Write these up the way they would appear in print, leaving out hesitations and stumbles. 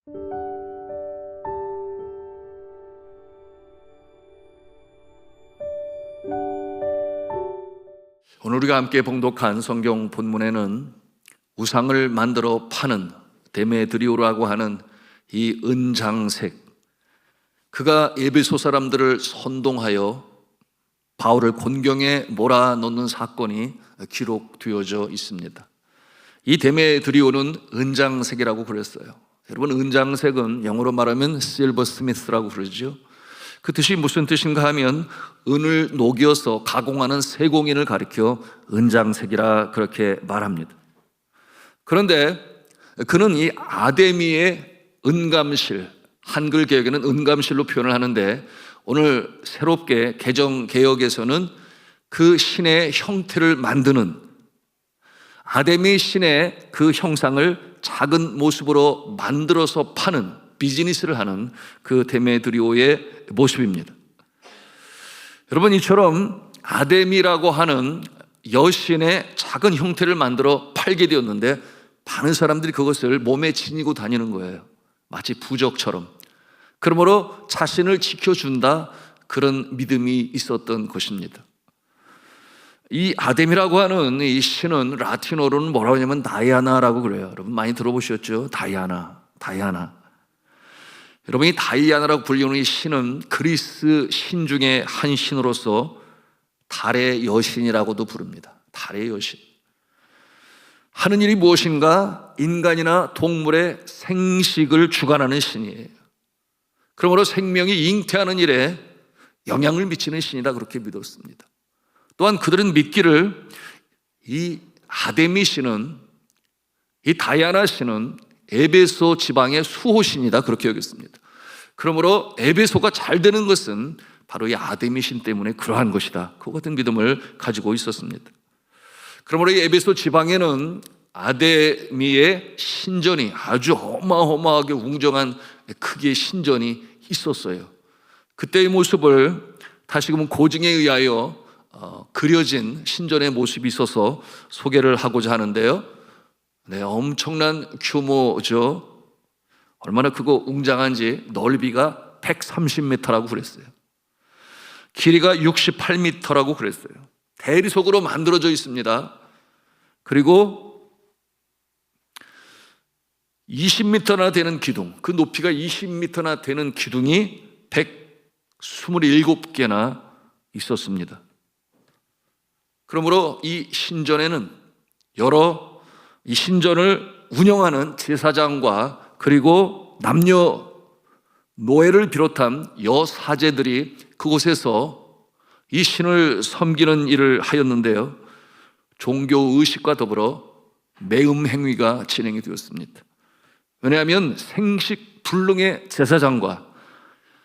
오늘 우리가 함께 봉독한 성경 본문에는 우상을 만들어 파는 데메드리오라고 하는 이 은장색, 그가 에베소 사람들을 선동하여 바울을 곤경에 몰아넣는 사건이 기록되어져 있습니다. 이 데메드리오는 은장색이라고 그랬어요. 여러분, 은장색은 영어로 말하면 실버스미스라고 그러죠. 그 뜻이 무슨 뜻인가 하면 은을 녹여서 가공하는 세공인을 가리켜 은장색이라 그렇게 말합니다. 그런데 그는 이 아데미의 은감실, 한글 개혁에는 은감실로 표현을 하는데, 오늘 새롭게 개정 개혁에서는 그 신의 형태를 만드는, 아데미 신의 그 형상을 작은 모습으로 만들어서 파는 비즈니스를 하는 그 데메드리오의 모습입니다. 여러분, 이처럼 아데미라고 하는 여신의 작은 형태를 만들어 팔게 되었는데, 많은 사람들이 그것을 몸에 지니고 다니는 거예요. 마치 부적처럼. 그러므로 자신을 지켜준다, 그런 믿음이 있었던 것입니다. 이 아데미라고 하는 이 신은 라틴어로는 뭐라고 하냐면 다이아나라고 그래요. 여러분 많이 들어보셨죠? 다이아나. 여러분, 이 다이아나라고 불리는 이 신은 그리스 신 중에 한 신으로서 달의 여신이라고도 부릅니다. 달의 여신. 하는 일이 무엇인가? 인간이나 동물의 생식을 주관하는 신이에요. 그러므로 생명이 잉태하는 일에 영향을 미치는 신이다, 그렇게 믿었습니다. 또한 그들은 믿기를 이 아데미 신은, 이 다이아나 신은 에베소 지방의 수호신이다, 그렇게 여겼습니다. 그러므로 에베소가 잘 되는 것은 바로 이 아데미 신 때문에 그러한 것이다, 그 같은 믿음을 가지고 있었습니다. 그러므로 이 에베소 지방에는 아데미의 신전이 아주 어마어마하게 웅장한 크기의 신전이 있었어요. 그때의 모습을 다시금 고증에 의하여 그려진 신전의 모습이 있어서 소개를 하고자 하는데요. 네, 엄청난 규모죠. 얼마나 크고 웅장한지, 넓이가 130m라고 그랬어요. 길이가 68m라고 그랬어요. 대리석으로 만들어져 있습니다. 그리고 20m나 되는 기둥, 그 높이가 20m나 되는 기둥이 127개나 있었습니다. 그러므로 이 신전에는 여러 이 신전을 운영하는 제사장과 그리고 남녀 노예를 비롯한 여사제들이 그곳에서 이 신을 섬기는 일을 하였는데요, 종교 의식과 더불어 매음 행위가 진행이 되었습니다. 왜냐하면 생식불능의 제사장과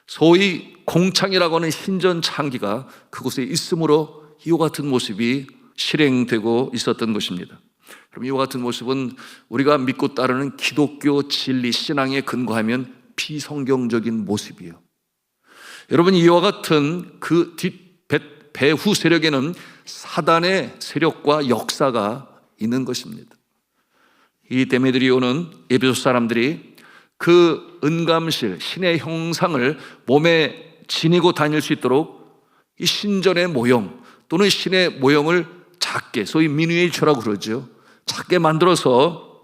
소위 공창이라고 하는 신전 창기가 그곳에 있으므로 이와 같은 모습이 실행되고 있었던 것입니다. 그럼 이와 같은 모습은 우리가 믿고 따르는 기독교 진리 신앙에 근거하면 비성경적인 모습이에요. 여러분, 이와 같은 그 배후 세력에는 사단의 세력과 역사가 있는 것입니다. 이 데메드리오는 에베소 사람들이 그 은감실, 신의 형상을 몸에 지니고 다닐 수 있도록 이 신전의 모형 또는 신의 모형을 작게, 소위 미니에이처라고 그러죠, 작게 만들어서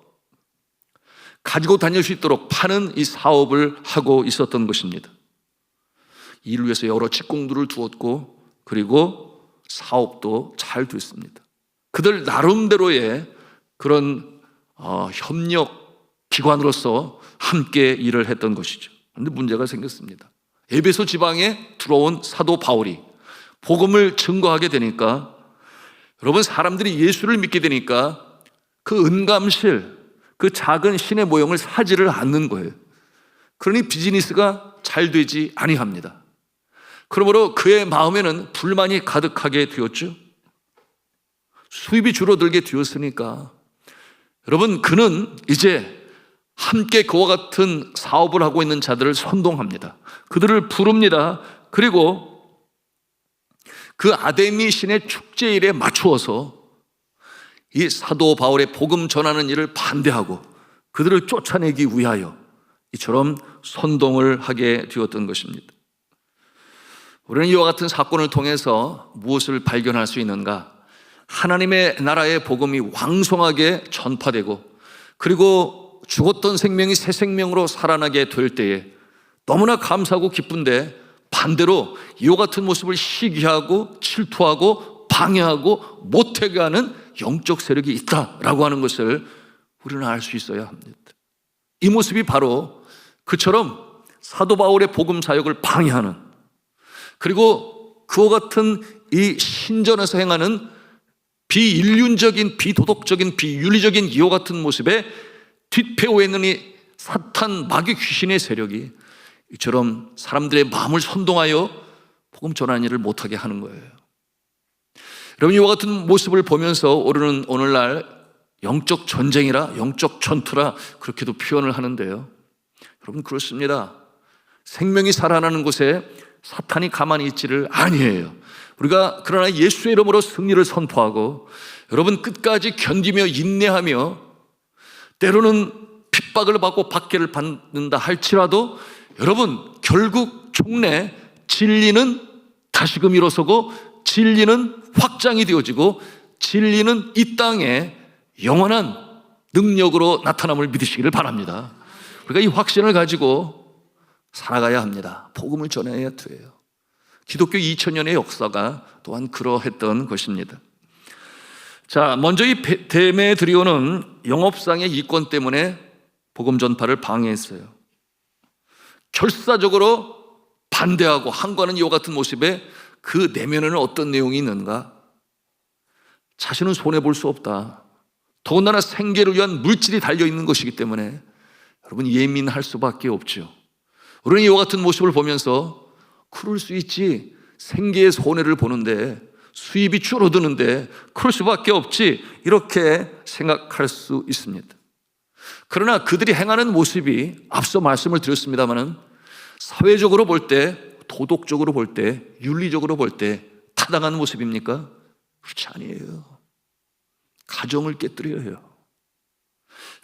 가지고 다닐 수 있도록 파는 이 사업을 하고 있었던 것입니다. 이를 위해서 여러 직공들을 두었고, 그리고 사업도 잘 됐습니다. 그들 나름대로의 그런 협력 기관으로서 함께 일을 했던 것이죠. 그런데 문제가 생겼습니다. 에베소 지방에 들어온 사도 바울이 복음을 증거하게 되니까, 여러분, 사람들이 예수를 믿게 되니까 그 은감실, 그 작은 신의 모형을 사지를 않는 거예요. 그러니 비즈니스가 잘 되지 아니합니다. 그러므로 그의 마음에는 불만이 가득하게 되었죠. 수입이 줄어들게 되었으니까 여러분, 그는 이제 함께 그와 같은 사업을 하고 있는 자들을 선동합니다. 그들을 부릅니다. 그리고 그 아데미 신의 축제일에 맞추어서 이 사도 바울의 복음 전하는 일을 반대하고 그들을 쫓아내기 위하여 이처럼 선동을 하게 되었던 것입니다. 우리는 이와 같은 사건을 통해서 무엇을 발견할 수 있는가? 하나님의 나라의 복음이 왕성하게 전파되고, 그리고 죽었던 생명이 새 생명으로 살아나게 될 때에 너무나 감사하고 기쁜데, 반대로 이와 같은 모습을 시기하고 질투하고 방해하고 못하게 하는 영적 세력이 있다라고 하는 것을 우리는 알 수 있어야 합니다. 이 모습이 바로 그처럼 사도 바울의 복음 사역을 방해하는, 그리고 그와 같은 이 신전에서 행하는 비인륜적인, 비도덕적인, 비윤리적인 이와 같은 모습에 뒷배후에 있는 이 사탄 마귀 귀신의 세력이 이처럼 사람들의 마음을 선동하여 복음 전하는 일을 못하게 하는 거예요. 여러분, 이와 같은 모습을 보면서 우리는 오늘날 영적 전쟁이라, 영적 전투라 그렇게도 표현을 하는데요, 여러분, 그렇습니다. 생명이 살아나는 곳에 사탄이 가만히 있지를 아니해요. 우리가 그러나 예수의 이름으로 승리를 선포하고, 여러분, 끝까지 견디며 인내하며, 때로는 핍박을 받고 박해를 받는다 할지라도 여러분, 결국 종래 진리는 다시금 일어서고, 진리는 확장이 되어지고, 진리는 이 땅에 영원한 능력으로 나타남을 믿으시기를 바랍니다. 우리가 이 확신을 가지고 살아가야 합니다. 복음을 전해야 돼요. 기독교 2000년의 역사가 또한 그러했던 것입니다. 자, 먼저 이 데메드리오는 영업상의 이권 때문에 복음 전파를 방해했어요. 결사적으로 반대하고 항거하는 이와 같은 모습에 그 내면에는 어떤 내용이 있는가? 자신은 손해볼 수 없다. 더군다나 생계를 위한 물질이 달려있는 것이기 때문에 여러분, 예민할 수밖에 없죠. 우리는 이와 같은 모습을 보면서 그럴 수 있지, 생계의 손해를 보는데, 수입이 줄어드는데 그럴 수밖에 없지, 이렇게 생각할 수 있습니다. 그러나 그들이 행하는 모습이 앞서 말씀을 드렸습니다마는 사회적으로 볼 때, 도덕적으로 볼 때, 윤리적으로 볼 때 타당한 모습입니까? 그렇지 아니에요. 가정을 깨뜨려요.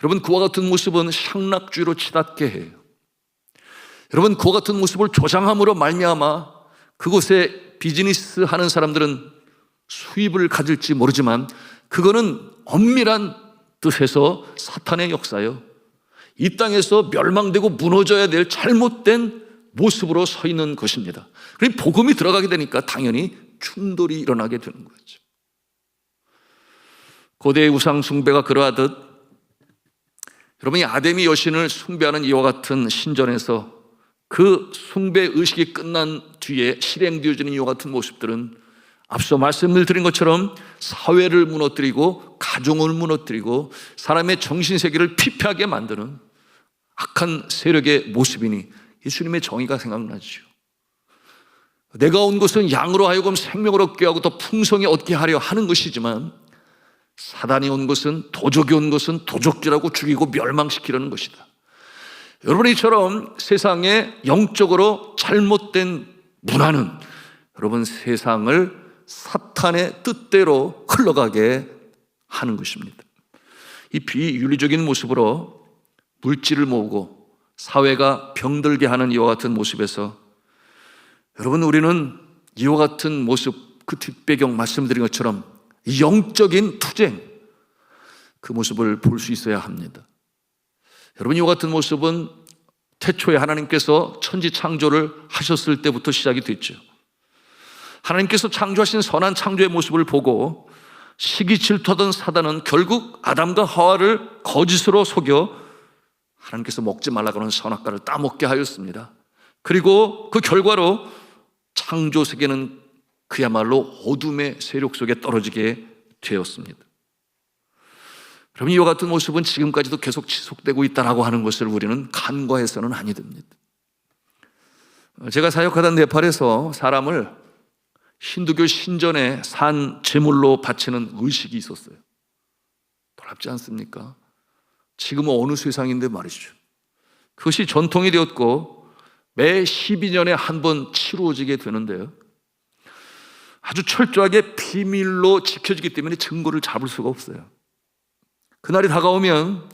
여러분, 그와 같은 모습은 향락주의로 치닫게 해요. 여러분, 그와 같은 모습을 조장함으로 말미암아 그곳에 비즈니스 하는 사람들은 수입을 가질지 모르지만 그거는 엄밀한 뜻에서 사탄의 역사요, 이 땅에서 멸망되고 무너져야 될 잘못된 모습으로 서 있는 것입니다. 그러니 복음이 들어가게 되니까 당연히 충돌이 일어나게 되는 거죠. 고대의 우상 숭배가 그러하듯 여러분이 아데미 여신을 숭배하는 이와 같은 신전에서 그 숭배 의식이 끝난 뒤에 실행되어지는 이와 같은 모습들은 앞서 말씀을 드린 것처럼 사회를 무너뜨리고 가정을 무너뜨리고 사람의 정신세계를 피폐하게 만드는 악한 세력의 모습이니 예수님의 정의가 생각나죠. 내가 온 것은 양으로 하여금 생명을 얻게 하고 더 풍성히 얻게 하려 하는 것이지만, 사단이 온 것은, 도적이 온 것은 도적질하고 죽이고 멸망시키려는 것이다. 여러분, 이처럼 세상에 영적으로 잘못된 문화는 여러분 세상을 사탄의 뜻대로 흘러가게 하는 것입니다. 이 비윤리적인 모습으로 물질을 모으고 사회가 병들게 하는 이와 같은 모습에서 여러분, 우리는 이와 같은 모습, 그 뒷배경 말씀드린 것처럼 영적인 투쟁, 그 모습을 볼 수 있어야 합니다. 여러분, 이와 같은 모습은 태초에 하나님께서 천지 창조를 하셨을 때부터 시작이 됐죠. 하나님께서 창조하신 선한 창조의 모습을 보고 시기 질투하던 사단은 결국 아담과 하와를 거짓으로 속여 하나님께서 먹지 말라고 하는 선악과를 따먹게 하였습니다. 그리고 그 결과로 창조 세계는 그야말로 어둠의 세력 속에 떨어지게 되었습니다. 그럼 이와 같은 모습은 지금까지도 계속 지속되고 있다고 하는 것을 우리는 간과해서는 아니 됩니다. 제가 사역하던 네팔에서 사람을 힌두교 신전에 산 제물로 바치는 의식이 있었어요. 놀랍지 않습니까? 지금은 어느 세상인데 말이죠. 그것이 전통이 되었고 매 12년에 한 번 치루어지게 되는데요, 아주 철저하게 비밀로 지켜지기 때문에 증거를 잡을 수가 없어요. 그날이 다가오면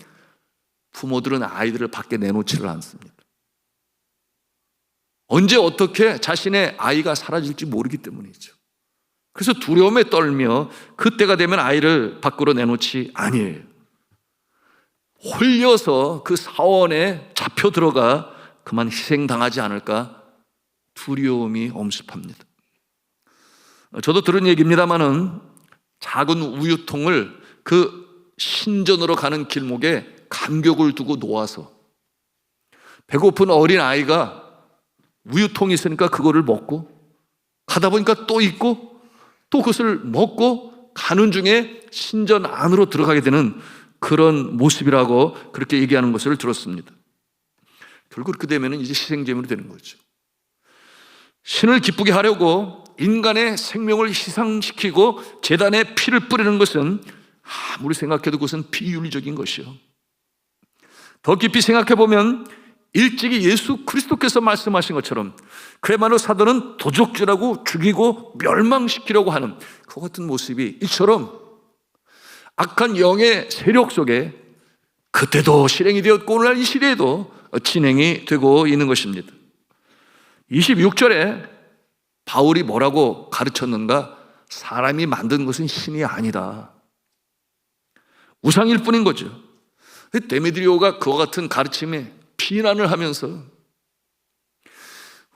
부모들은 아이들을 밖에 내놓지를 않습니다. 언제 어떻게 자신의 아이가 사라질지 모르기 때문이죠. 그래서 두려움에 떨며 그때가 되면 아이를 밖으로 내놓지 아니에요. 홀려서 그 사원에 잡혀 들어가 그만 희생당하지 않을까 두려움이 엄습합니다. 저도 들은 얘기입니다마는 작은 우유통을 그 신전으로 가는 길목에 간격을 두고 놓아서 배고픈 어린 아이가 우유통이 있으니까 그거를 먹고 가다 보니까 또 있고 또 그것을 먹고 가는 중에 신전 안으로 들어가게 되는 그런 모습이라고 그렇게 얘기하는 것을 들었습니다. 결국 그렇게 되면 이제 희생제물이 되는 거죠. 신을 기쁘게 하려고 인간의 생명을 희생시키고 제단에 피를 뿌리는 것은 아무리 생각해도 그것은 비윤리적인 것이요. 더 깊이 생각해 보면 일찍이 예수 그리스도께서 말씀하신 것처럼 그야말로 사도는 도적질하고 죽이고 멸망시키려고 하는 그 같은 모습이 이처럼 악한 영의 세력 속에 그때도 실행이 되었고 오늘날 이 시대에도 진행이 되고 있는 것입니다. 26절에 바울이 뭐라고 가르쳤는가? 사람이 만든 것은 신이 아니다. 우상일 뿐인 거죠. 데메드리오가 그와 같은 가르침에 비난을 하면서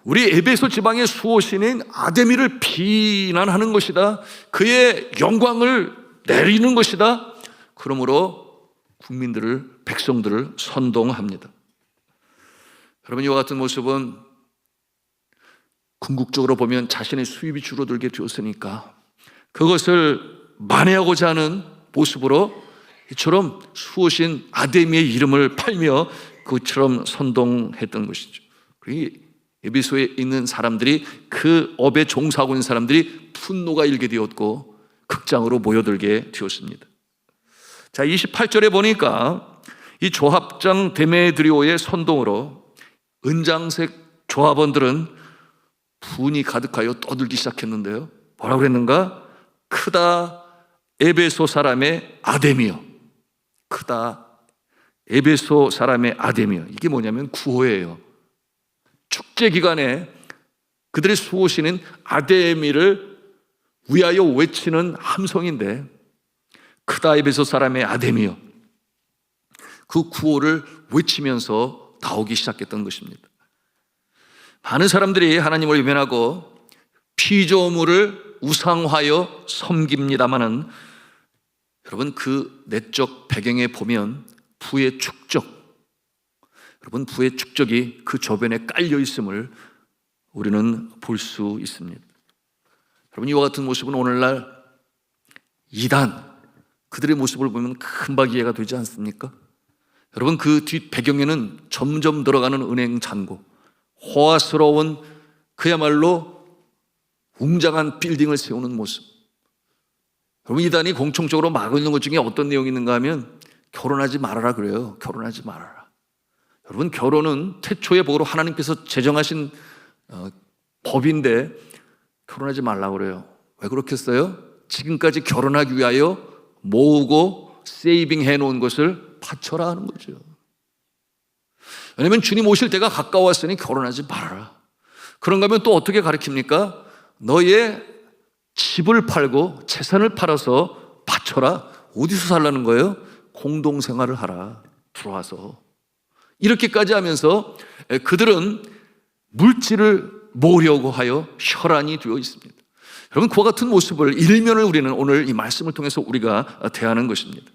우리 에베소 지방의 수호신인 아데미를 비난하는 것이다. 그의 영광을 내리는 것이다. 그러므로 국민들을, 백성들을 선동합니다. 여러분, 이와 같은 모습은 궁극적으로 보면 자신의 수입이 줄어들게 되었으니까 그것을 만회하고자 하는 모습으로 이처럼 수호신 아데미의 이름을 팔며 그처럼 선동했던 것이죠. 그리고 에베소에 있는 사람들이 그 업에 종사하고 있는 사람들이 분노가 일게 되었고 극장으로 모여들게 되었습니다. 자, 28절에 보니까 이 조합장 데메드리오의 선동으로 은장색 조합원들은 분이 가득하여 떠들기 시작했는데요. 뭐라고 그랬는가? 크다 에베소 사람의 아데미여. 크다 에베소 사람의 아데미여. 이게 뭐냐면 구호예요. 축제 기간에 그들의 수호신인 아데미를 위하여 외치는 함성인데 크다 에베소 사람의 아데미여. 그 구호를 외치면서 나오기 시작했던 것입니다. 많은 사람들이 하나님을 외면하고 피조물을 우상화하여 섬깁니다마는 여러분 그 내적 배경에 보면 부의 축적, 여러분 부의 축적이 그 저변에 깔려 있음을 우리는 볼 수 있습니다. 여러분 이와 같은 모습은 오늘날 이단 그들의 모습을 보면 금방 이해가 되지 않습니까? 여러분 그 뒷 배경에는 점점 들어가는 은행 잔고, 호화스러운 그야말로 웅장한 빌딩을 세우는 모습. 여러분 이단이 공통적으로 막고 있는 것 중에 어떤 내용이 있는가 하면 결혼하지 말아라 그래요. 결혼하지 말아라. 여러분 결혼은 태초의 복으로 하나님께서 제정하신 법인데 결혼하지 말라고 그래요. 왜 그렇겠어요? 지금까지 결혼하기 위하여 모으고 세이빙 해놓은 것을 바쳐라 하는 거죠. 왜냐하면 주님 오실 때가 가까웠으니 결혼하지 말아라. 그런가 하면 또 어떻게 가르칩니까? 너의 집을 팔고 재산을 팔아서 바쳐라. 어디서 살라는 거예요? 공동생활을 하라. 들어와서. 이렇게까지 하면서 그들은 물질을 모으려고 하여 혈안이 되어 있습니다. 여러분 그와 같은 모습을 일면을 우리는 오늘 이 말씀을 통해서 우리가 대하는 것입니다.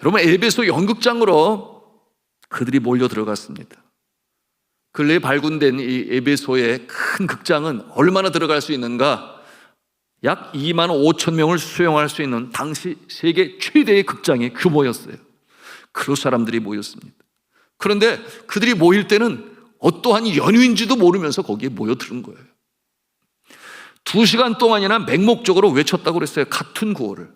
여러분 에베소 연극장으로 그들이 몰려 들어갔습니다. 근래에 발굴된 이 에베소의 큰 극장은 얼마나 들어갈 수 있는가? 약 2만 5천 명을 수용할 수 있는 당시 세계 최대의 극장의 규모였어요. 그 사람들이 모였습니다. 그런데 그들이 모일 때는 어떠한 연유인지도 모르면서 거기에 모여드는 거예요. 2시간 동안이나 맹목적으로 외쳤다고 그랬어요. 같은 구호를.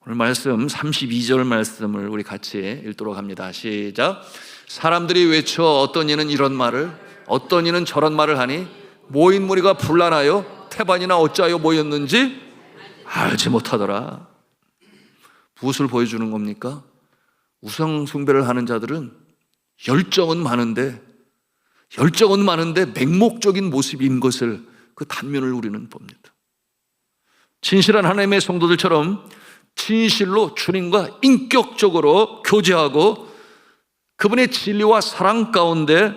오늘 말씀 32절 말씀을 우리 같이 읽도록 합니다. 시작. 사람들이 외쳐 어떤 이는 이런 말을 어떤 이는 저런 말을 하니 모인 무리가 분란하여 태반이나 어찌하여 모였는지 알지 못하더라. 무엇을 보여주는 겁니까? 우상 숭배를 하는 자들은 열정은 많은데 맹목적인 모습인 것을, 그 단면을 우리는 봅니다. 진실한 하나님의 성도들처럼 진실로 주님과 인격적으로 교제하고 그분의 진리와 사랑 가운데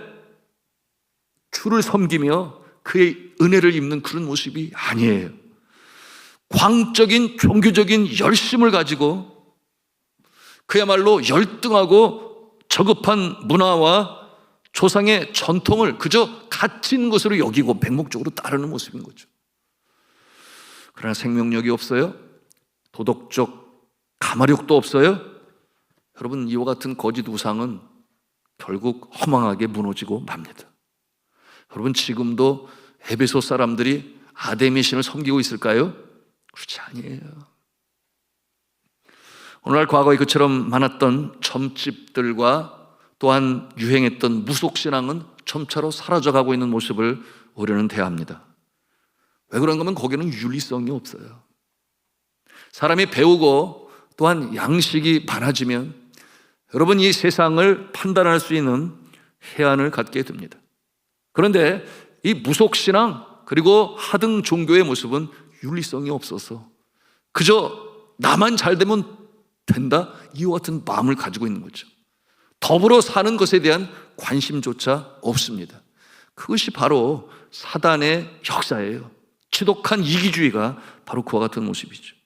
주를 섬기며 그의 은혜를 입는 그런 모습이 아니에요. 광적인 종교적인 열심을 가지고 그야말로 열등하고 저급한 문화와 조상의 전통을 그저 갇힌 것으로 여기고 맹목적으로 따르는 모습인 거죠. 그러나 생명력이 없어요. 도덕적 가마력도 없어요. 여러분, 이와 같은 거짓 우상은 결국 허망하게 무너지고 맙니다. 여러분, 지금도 에베소 사람들이 아데미 신을 섬기고 있을까요? 그렇지 아니에요. 오늘날 과거에 그처럼 많았던 점집들과 또한 유행했던 무속신앙은 점차로 사라져가고 있는 모습을 우리는 대합니다. 왜 그런가 하면 거기는 윤리성이 없어요. 사람이 배우고 또한 양식이 많아지면 여러분, 이 세상을 판단할 수 있는 해안을 갖게 됩니다. 그런데 이 무속신앙 그리고 하등 종교의 모습은 윤리성이 없어서 그저 나만 잘 되면 된다, 이와 같은 마음을 가지고 있는 거죠. 더불어 사는 것에 대한 관심조차 없습니다. 그것이 바로 사단의 역사예요. 지독한 이기주의가 바로 그와 같은 모습이죠.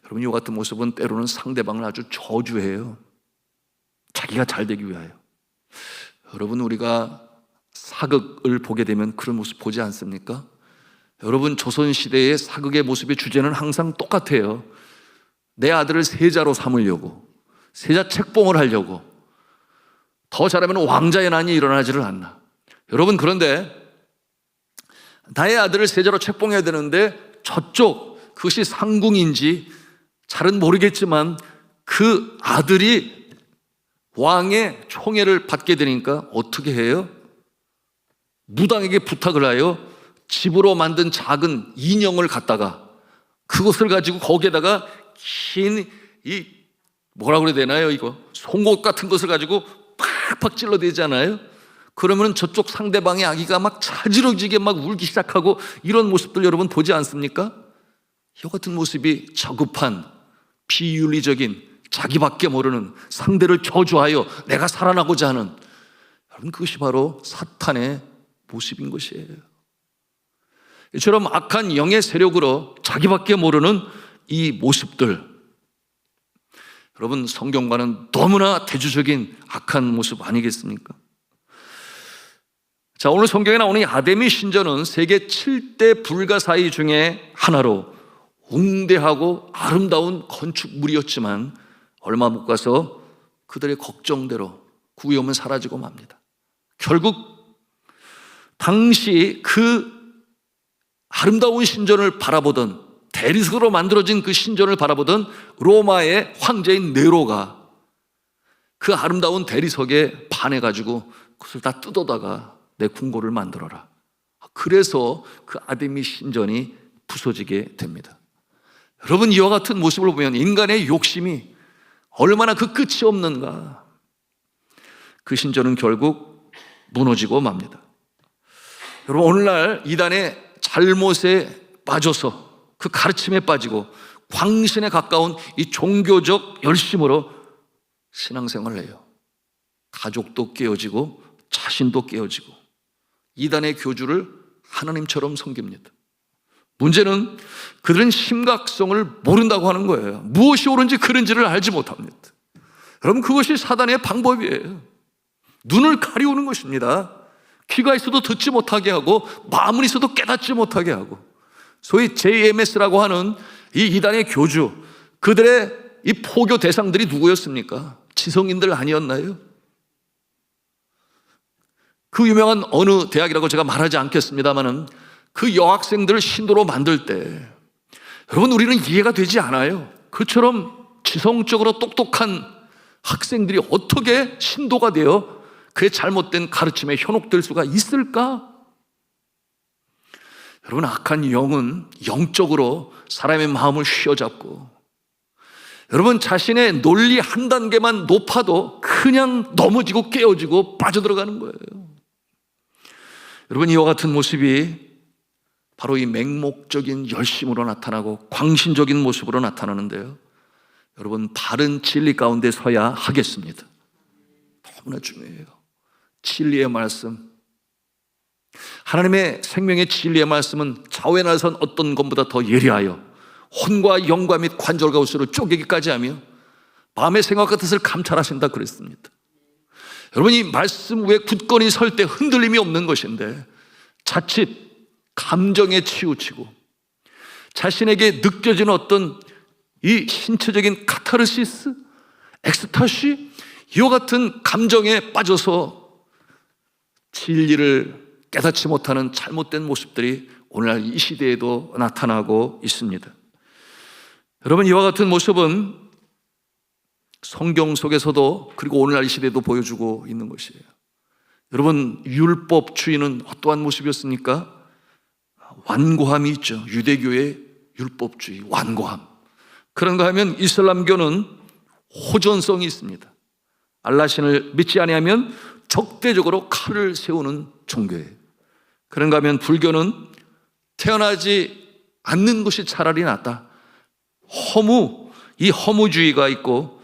여러분, 이와 같은 모습은 때로는 상대방을 아주 저주해요. 자기가 잘 되기 위하여. 여러분, 우리가 사극을 보게 되면 그런 모습 보지 않습니까? 여러분, 조선시대의 사극의 모습의 주제는 항상 똑같아요. 내 아들을 세자로 삼으려고, 세자 책봉을 하려고, 더 잘하면 왕자의 난이 일어나지를 않나. 여러분, 그런데 나의 아들을 세자로 책봉해야 되는데 저쪽, 그것이 상궁인지 잘은 모르겠지만 그 아들이 왕의 총애를 받게 되니까 어떻게 해요? 무당에게 부탁을 하여 집으로 만든 작은 인형을 갖다가 그것을 가지고 거기에다가 긴 뭐라고 그래야 되나요? 이거 송곳 같은 것을 가지고 팍팍 찔러대잖아요. 그러면 저쪽 상대방의 아기가 막 자지러지게 막 울기 시작하고 이런 모습들 여러분 보지 않습니까? 이 같은 모습이 저급한 비윤리적인, 자기밖에 모르는, 상대를 저주하여 내가 살아나고자 하는, 여러분, 그것이 바로 사탄의 모습인 것이에요. 이처럼 악한 영의 세력으로 자기밖에 모르는 이 모습들, 여러분, 성경과는 너무나 대조적인 악한 모습 아니겠습니까? 자, 오늘 성경에 나오는 이 아데미 신전은 세계 7대 불가사의 중에 하나로 웅대하고 아름다운 건축물이었지만 얼마 못 가서 그들의 걱정대로 구위험은 사라지고 맙니다. 결국 당시 그 아름다운 신전을 바라보던, 대리석으로 만들어진 그 신전을 바라보던 로마의 황제인 네로가 그 아름다운 대리석에 반해가지고 그것을 다 뜯어다가 내 궁궐을 만들어라. 그래서 그 아데미 신전이 부서지게 됩니다. 여러분, 이와 같은 모습을 보면 인간의 욕심이 얼마나 그 끝이 없는가. 그 신전은 결국 무너지고 맙니다. 여러분, 오늘날 이단의 잘못에 빠져서 그 가르침에 빠지고 광신에 가까운 이 종교적 열심으로 신앙생활을 해요. 가족도 깨어지고 자신도 깨어지고 이단의 교주를 하나님처럼 섬깁니다. 문제는 그들은 심각성을 모른다고 하는 거예요. 무엇이 옳은지 그른지를 알지 못합니다. 여러분, 그것이 사단의 방법이에요. 눈을 가리우는 것입니다. 귀가 있어도 듣지 못하게 하고 마음은 있어도 깨닫지 못하게 하고, 소위 JMS라고 하는 이 이단의 교주, 그들의 이 포교 대상들이 누구였습니까? 지성인들 아니었나요? 그 유명한 어느 대학이라고 제가 말하지 않겠습니다만은 그 여학생들을 신도로 만들 때 여러분, 우리는 이해가 되지 않아요. 그처럼 지성적으로 똑똑한 학생들이 어떻게 신도가 되어 그의 잘못된 가르침에 현혹될 수가 있을까? 여러분, 악한 영은 영적으로 사람의 마음을 휘어잡고, 여러분, 자신의 논리 한 단계만 높아도 그냥 넘어지고 깨어지고 빠져들어가는 거예요. 여러분, 이와 같은 모습이 바로 이 맹목적인 열심으로 나타나고 광신적인 모습으로 나타나는데요, 여러분, 바른 진리 가운데 서야 하겠습니다. 너무나 중요해요. 진리의 말씀, 하나님의 생명의 진리의 말씀은 좌우에 나선 어떤 것보다 더 예리하여 혼과 영과 및 관절과 우스를 쪼개기까지 하며 마음의 생각과 뜻을 감찰하신다 그랬습니다. 여러분, 이 말씀 위에 굳건히 설 때 흔들림이 없는 것인데, 자칫 감정에 치우치고 자신에게 느껴지는 어떤 이 신체적인 카타르시스, 엑스타시, 이와 같은 감정에 빠져서 진리를 깨닫지 못하는 잘못된 모습들이 오늘날 이 시대에도 나타나고 있습니다. 여러분, 이와 같은 모습은 성경 속에서도 그리고 오늘날 이 시대에도 보여주고 있는 것이에요. 여러분, 율법주의는 어떠한 모습이었습니까? 완고함이 있죠. 유대교의 율법주의, 완고함. 그런가 하면 이슬람교는 호전성이 있습니다. 알라신을 믿지 아니하면 적대적으로 칼을 세우는 종교예요. 그런가 하면 불교는 태어나지 않는 것이 차라리 낫다. 이 허무주의가 있고,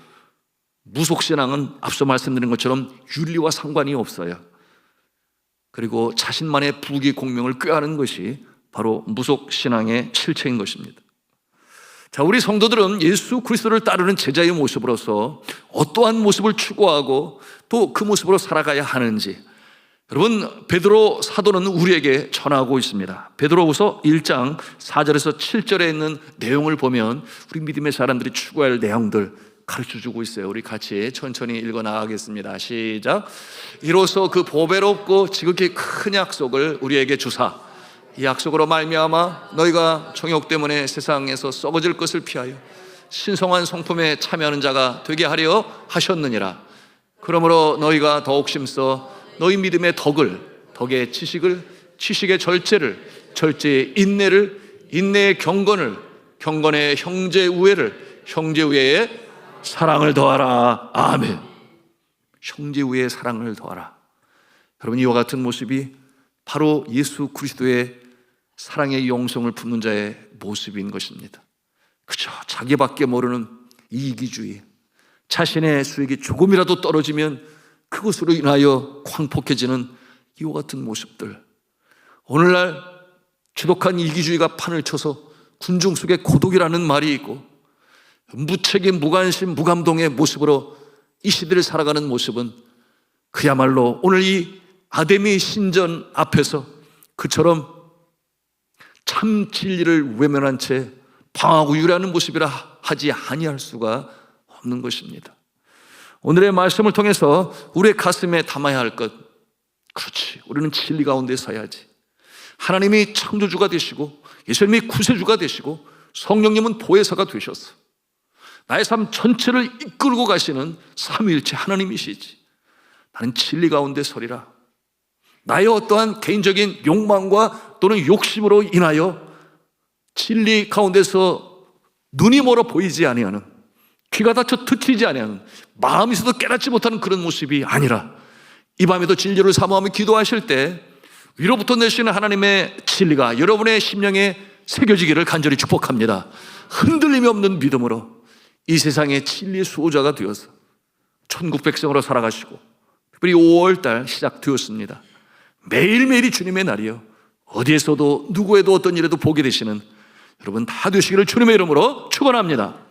무속신앙은 앞서 말씀드린 것처럼 윤리와 상관이 없어요. 그리고 자신만의 부귀 공명을 꾀하는 것이 바로 무속신앙의 실체인 것입니다. 자, 우리 성도들은 예수 그리스도를 따르는 제자의 모습으로서 어떠한 모습을 추구하고 또 그 모습으로 살아가야 하는지, 여러분, 베드로 사도는 우리에게 전하고 있습니다. 베드로후서 1장 4절에서 7절에 있는 내용을 보면 우리 믿음의 사람들이 추구할 내용들 가르쳐주고 있어요. 우리 같이 천천히 읽어 나가겠습니다. 시작. 이로써 그 보배롭고 지극히 큰 약속을 우리에게 주사, 이 약속으로 말미암아 너희가 정욕 때문에 세상에서 썩어질 것을 피하여 신성한 성품에 참여하는 자가 되게 하려 하셨느니라. 그러므로 너희가 더욱 심써 너희 믿음의 덕의 지식을, 지식의 절제를, 절제의 인내를, 인내의 경건을, 경건의 형제 우애를, 형제 우애의 사랑을 더하라. 아멘. 형제 우애의 사랑을 더하라. 여러분, 이와 같은 모습이 바로 예수 그리스도의 사랑의 영성을 품는 자의 모습인 것입니다. 그저 자기밖에 모르는 이기주의, 자신의 수익이 조금이라도 떨어지면 그것으로 인하여 광폭해지는 이와 같은 모습들. 오늘날 지독한 이기주의가 판을 쳐서 군중 속에 고독이라는 말이 있고, 무책임, 무관심, 무감동의 모습으로 이 시대를 살아가는 모습은 그야말로 오늘 이 아데미 신전 앞에서 그처럼 참 진리를 외면한 채 방하고 유래하는 모습이라 하지 아니할 수가 없는 것입니다. 오늘의 말씀을 통해서 우리의 가슴에 담아야 할 것, 그렇지, 우리는 진리 가운데 서야지. 하나님이 창조주가 되시고 예수님이 구세주가 되시고 성령님은 보혜사가 되셨어. 나의 삶 전체를 이끌고 가시는 삼위일체 하나님이시지. 나는 진리 가운데 서리라. 나의 어떠한 개인적인 욕망과 또는 욕심으로 인하여 진리 가운데서 눈이 멀어 보이지 아니하는, 귀가 닫혀 듣히지 아니하는, 마음이 있어도 깨닫지 못하는 그런 모습이 아니라, 이 밤에도 진리를 사모하며 기도하실 때 위로부터 내시는 하나님의 진리가 여러분의 심령에 새겨지기를 간절히 축복합니다. 흔들림이 없는 믿음으로 이 세상의 진리의 수호자가 되어서 천국 백성으로 살아가시고, 특별히 5월달 시작되었습니다. 매일매일이 주님의 날이요, 어디에서도 누구에도 어떤 일에도 보게 되시는 여러분 다 되시기를 주님의 이름으로 축원합니다.